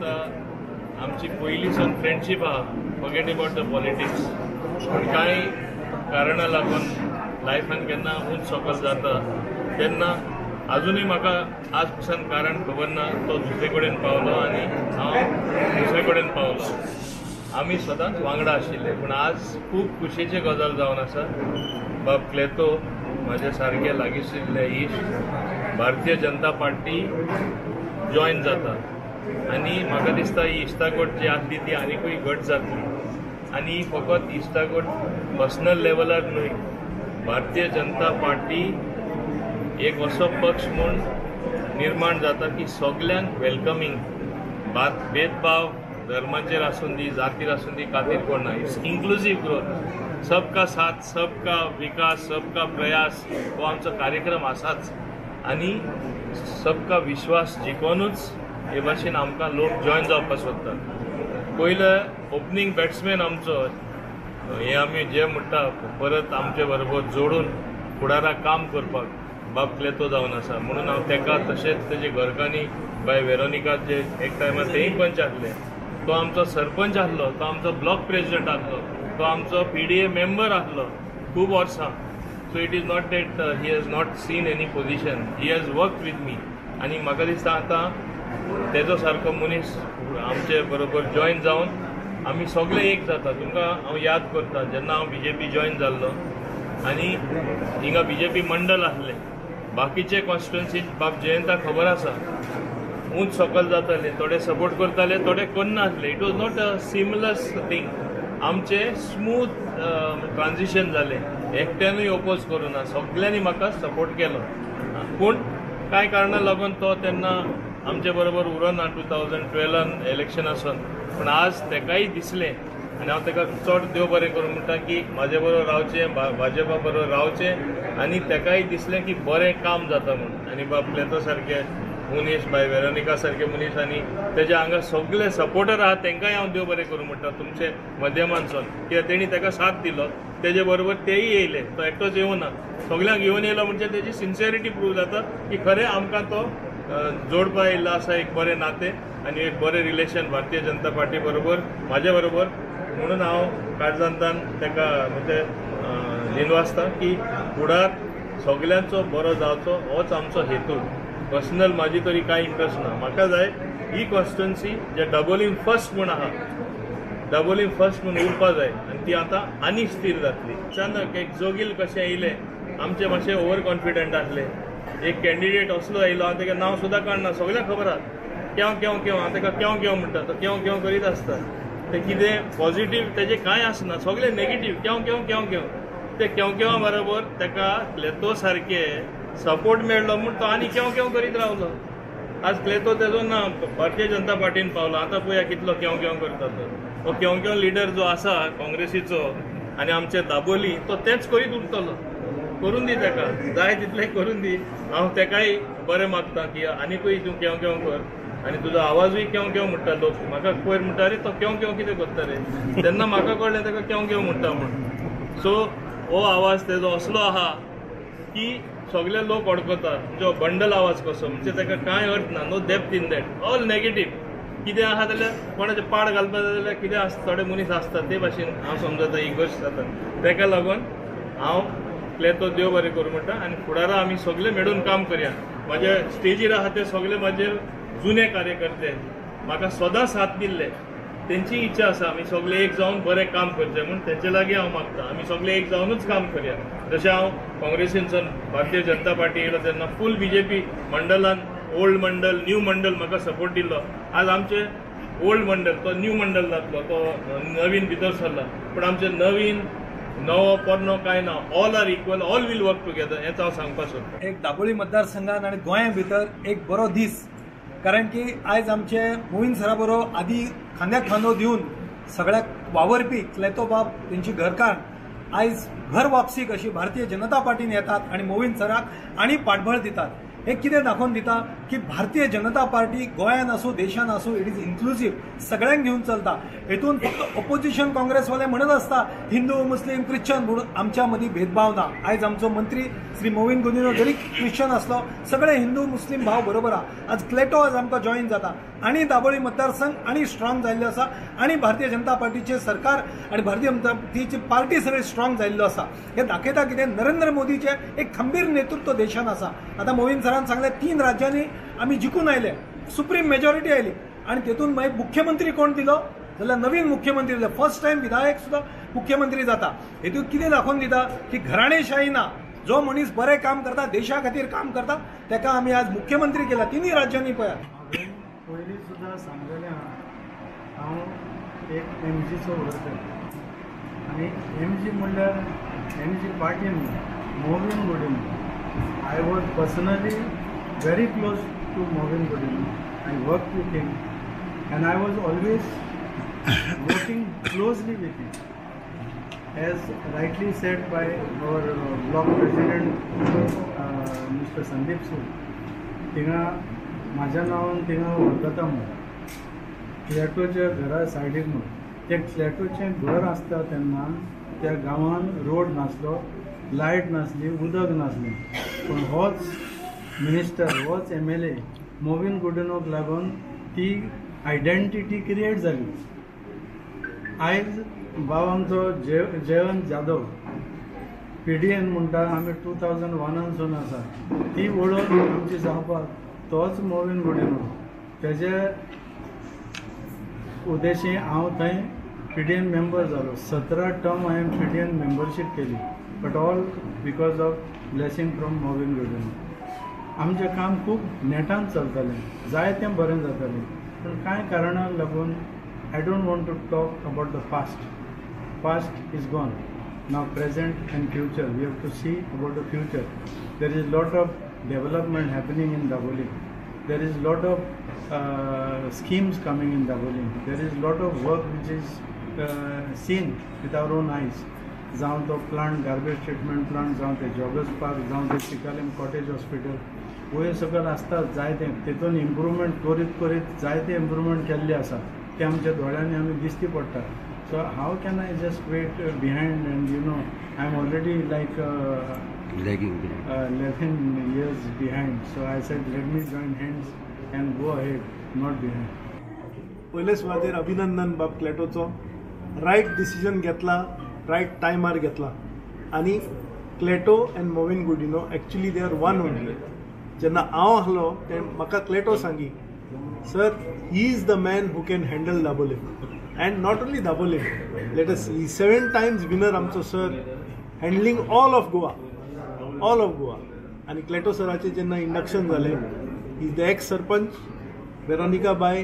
दिसता आमची पयलींसून फ्रेंडशीप आहा, फॉरगेट अबाउट द पॉलिटिक्स. पण कांय कारणां लागून लायफान केन्ना उंच सकल जाता तेन्ना अजूनय म्हाका आज पसून कारण खबर ना तो दुसरे कडेन पावलो आनी हांव दुसरे कडेन पावलो. आमी सदांच वांगडा आशिल्ले, पूण आज खूब खुशेची गजाल जावन आसा. बाब क्लेतो म्हाजे सारके लागींशिल्ले इश्ट भारतीय जनता पार्टी जॉयन जाता आनी म्हाका दिसता ही इश्तागोट जी आसली ती आनीकूय घट जातली. आनी फकत इश्तागोट पर्सनल लेवलार न्हय, भारतीय जनता पार्टी एक असो पक्ष म्हूण निर्माण जाता की सगल्यांक वेलकमींग. भेदभाव धर्माचेर आसून दी, जातीर आसून दी, खातीर कोण ना. It's inclusive growth. सबका साथ, सबका विकास, सबका प्रयास हो आमचो कार्यक्रम आसाच. आनी सबका विश्वास जिखोनूच हे भाशेन आमकां लोक जॉयन जावपाक सोदतात. पयलें ओपनिंग बॅट्समॅन आमचो हे आमी जे म्हणटा परत आमचे बरोबर जोडून फुडाराक काम करपाक बाब क्लेतो जावन आसा. म्हणून हांव तेका तशेंच तेजे घरकान्नी बाय वेरोनिका जे एक टायमार तेय पंच आसले, तो आमचो सरपंच आसलो, तो आमचो ब्लॉक प्रेसिडेंट आसलो, तो आमचो PDA मेंबर आसलो खूब वर्सां. So it is not that he has not seen any position. He has worked with me. आनी म्हाका दिसता आतां तेजो सारको मनीस आमचे बरोबर जॉयन जावन आमी सगळे एक जाता. तुमकां हांव याद करता जेन्ना हांव BJP जॉयन जाल्लो आनी हिंगा BJP मंडल आसले, बाकीचे कॉन्स्टिट्युएन्सीत बाब जयंताक खबर आसा उंच सकल जाताले, थोडे सपोर्ट करताले, थोडे करनासले. It was not a seamless thing. आमचे स्मूथ ट्रान्झिशन जाले, एकट्यानूय ओपोज करूं ना, सगळ्यांनी म्हाका सपोर्ट केलो. पूण कांय कारणां लागून तो तेन्ना आमचे बरोबर उरो ना 2012 इलेक्शन आसून. पूण आज तेकाय दिसलें आनी हांव तेका चड देव बरें करूं म्हणटा की म्हाजे बरोबर रावचें, भाजपा बरोबर रावचें. आनी तेकाय दिसलें की बरें काम जाता म्हणून. आनी बाब क्लेतो सारके मनीस, बाय वेरोनिका सारके मनीस आनी तेजे हांगा सगळे सपोर्टर आहात तेंकाय हांव देव बरें करूं म्हणटा तुमचे माध्यमांतसून. कित्याक तेणी तेका साथ दिलो, तेजे बरोबर तेय येयले, तो एकटोच येवं ना, सगळ्यांक घेवन येयलो म्हणजे तेजी सिन्सियरिटी प्रूव जाता की खरें आमकां तो जोडपा येयल्लो आसा एक बरें नातें आनी एक बरें रिलेशन भारतीय जनता पार्टी बरोबर म्हाजे बरोबर. म्हणून हांव काळजांतान तेका म्हणजे दिनवासता की फुडार सगल्यांचो बरो जावचो होच आमचो हेतू. पर्सनल म्हाजी तरी कांय इंट्रस्ट ना. म्हाका जाय ही कॉन्स्टिट्युएन्सी जे डबलिंग फर्स्ट म्हूण आहा, डबलिंग फर्स्ट म्हूण उरपा जाय आनी ती आतां आनी स्थिर जातली. अचानक एक जोगील कशें येयले, आमचे मातशे ओवर कॉन्फिडंट आसले. एक कॅन्डिडेट असलो येयलो, हांव तेगे नांव सुद्दां काडना, सगळ्यांक खबर आहा केव केव केव, हांव तेका केव केव म्हणटा, तो केव केव करीत आसता. ते कितें पॉझिटीव तेजें कांय आसना, सगळें नेगेटीव केव केव केव केव. ते केव केवा बरोबर तेका क्लेतो सारके सपोर्ट मेळ्ळो म्हूण तो आनी केव केव करीत रावलो. आज क्लेतो तेजो ना भारतीय जनता पार्टीन पावलो. आतां पळया कितलो केव केव करता तो केव केव लिडर जो आसा काँग्रेसीचो आनी आमचे दाबोली, तो तेंच करीत उरतलो. करून दी तेका, जाय तितलें करून दी. हांव तेकाय बरें मागता की आनीकूय तूं केव केव कर. आनी तुजो आवाजूय केव केव म्हणटा लोक. म्हाका पयर म्हणटा रे तो केव केव कितें करता रे, तेन्ना म्हाका कळ्ळें तेका केव केव म्हणटा म्हूण. सो हो आवाज तेजो असलो आहा की सगळे लोक अडकतात. म्हणजे बंडल आवाज कसो, म्हणजे तेका कांय अर्थ ना, no depth in that, all negative. कितें आहा जाल्यार कोणाचे पाड घालपाक जाल्यार कितें आसता, थोडे मनीस आसतात ते भाशेन हांव समजता ही गोश्ट जाता. तेका लागून हांव क्लेतो देव बरें करूं म्हणटा आनी फुडारा आमी सगळे मेळून काम करया. म्हाजे स्टेजीर आहा ते सगळे म्हाजे जुने कार्यकर्ते म्हाका सदां साथ दिल्ले, तेंची इच्छा आसा आमी सगळे एक जावन बरें काम करचें म्हणून तेंचे लागीं हांव मागता आमी सगळे एक जावनूच काम करया. जशें हांव काँग्रेसीनसून भारतीय जनता पार्टी येयलो तेन्ना फूल BJP मंडलान ओल्ड मंडल, न्यू मंडल म्हाका सपोर्ट दिल्लो. आज आमचे ओल्ड मंडल तो न्यू मंडल जातलो, तो नवीन भितर सरला. पूण आमचे नवीन नवो पोरनो कांय ना, all are equal, all will work together, हेंच हांव सांगपाक सोदतां. एक दाबोळी मतदारसंघात आनी गोंया भितर एक बरो दीस, कारण की आयज आमचे मोहीन सरा बरोबर आदी खांद्याक खांदो दिवन सगळ्याक वावरपी क्लेतो बाब तेंची घरकान्न आयज घर वापसीक अशी भारतीय जनता पार्टीन येतात आनी मोहीन सराक आनी पाठबळ दितात. हे कितें दाखोवन दिता की भारतीय जनता पार्टी गोंयान आसूं देशान आसूं इट इज इन्क्लुसीव, सगळ्यांक घेवन चलता. हेतून फक्त ऑपोजिशन काँग्रेसवाले म्हणत आसता हिंदू मुस्लीम ख्रिश्चन म्हणून आमच्या मदीं भेदभाव ना. आयज आमचो मंत्री श्री मोहीन गुदिनो जरी ख्रिश्चन आसलो, सगळे हिंदू मुस्लीम भाव बरोबर आहा. आज क्लेटो आज आमकां जॉईन जाता. आणि दाबोळी मतदारसंघ आणि स्ट्रॉंग जाल्लो आसा आणि भारतीय जनता पार्टीचे सरकार आणि भारतीय जनता पार्टीची पार्टी सगळे स्ट्रॉंग जाल्लो आसा हे दाखयता कितें नरेंद्र मोदीचे एक खंबीर नेतृत्व देशान आसा. आता मोहीन सरान सांगले 3 राज्यांनी आमी जिखून आयले, सुप्रीम मेजॉरिटी आयली आणि तेतून मागीर मुख्यमंत्री कोण दिलो जाल्यार नवीन मुख्यमंत्री दिलो. फर्स्ट टाइम विधायक सुद्धा मुख्यमंत्री जाता. हेतून कितें दाखोवन दिता की घराणेशाही ना, जो मनीस बरें काम करता, देशा खातीर काम करता, तेका आमी आज मुख्यमंत्री केला 3 राज्यांनी. पळयात पयलीं सुद्दां सांगलेलें हांव एक एमजीचो उलयता आनी एमजी म्हणल्यार एमजी पार्टीन Mauvin Godinho. I was personally very close to Mohin Godino. I worked with him and I was always working closely with him. As rightly said by our block president Mr. Sandeep Sood, थिंगा माझ्या नावान थिंगा वळखता म्हणून फ्लॅटोच्या घरा सायडीक म्हणून ते फ्लॅटोचें घर आसता तेन्ना त्या गांवान रोड नासलो, लायट नासली, उदक नासलें. पूण होच मिनिस्टर, होच MLA मोविन गुडिनोक लागून ती आयडेंटिटी क्रिएट जाली. आयज भाव आमचो जयवंत जाधव PDN म्हणटा आमी 2001 आसा, ती वळख आमची जावपाक तोच मोविन गुडिनो. तेजे उद्देशी हांव थंय PDN मेंबर जालो. 17 टर्म हांवें PDN मेंबरशीप केली, but all because of blessing from Mauvin Godinho. आमचें काम खूब नेटान चलतालें, जाय तें बरें जातालें. पूण कांय कारणांक लागून I don't want to talk about the past. Past is gone. Now present and future we have to see about the future. There is lot of development happening in Dabolim. There is lot of schemes coming in Dabolim. There is lot of work which is seen with our own eyes. जावं तो plant, garbage treatment plant, जावं ते joggers park, जावं ते Chicalim cottage hospital, वयर सकयल आसतात जायते. तेतून इम्प्रुवमेंट करीत करीत जायते इम्प्रुवमेंट केल्ले आसा ते आमच्या दोळ्यांनी आमी दिश्टी पडटा. So how can I just wait behind and you know I am already like 11 years behind. So I said let me join hands and go ahead, not behind. पयले सुवातेर अभिनंदन बाब क्लेटोचो. रायट डिसिजन घेतला, रायट टायमार घेतला आनी Cleto and Mauvin Godinho actually they are one only. जेन्ना हांव आहलो तेन्ना म्हाका क्लेटो सांगी, sir he is the man who can handle Dabolim and not only Dabolim. Let us see 7 times winner आमचो sir, handling all of Goa. आनी क्लेटो सराचें जेन्ना इंडक्शन जालें, is the ex sarpanch, Veronica by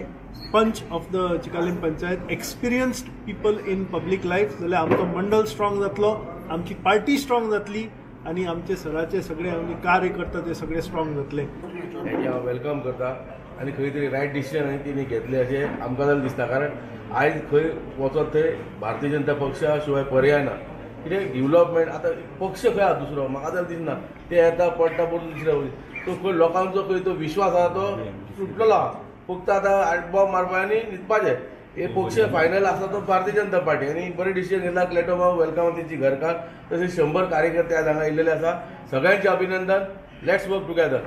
panch of the Chicalim panchayat, experienced people in public life. जाल्यार आमचो मंडल strong जातलो, आमची party strong जातली आनी आमचे सराचे सगळे आमी कार्य करता ते सगळे स्ट्रॉंग जातले. हांव वेलकम करता आनी खंय तरी रायट डिसिजन हांवें तिणी घेतलें अशें आमकां जाल्यार दिसता. कारण आयज खंय वचत थंय भारतीय जनता पक्षा शिवाय पर्याय ना. कितें डेव्हलपमेंट आतां पक्ष खंय आहा दुसरो म्हाका जाल्यार दिसना. ते येता पडटा पडून दुसऱ्या तो खंय लोकांचो खंय तो विश्वास आसा तो सुटलेलो आहा. फक्त आतां बॉम्ब मारपा आनी न्हिदपाचें. हे पक्ष फायनल आसा तो भारतीय जनता पार्टी आनी बरें डिसिजन घेतला. क्लेटो बाब वेलकम तेची घरकार. तशें 100 कार्यकर्ते आज हांगा आयिल्ले आसा. सगळ्यांचे अभिनंदन. Let's work together.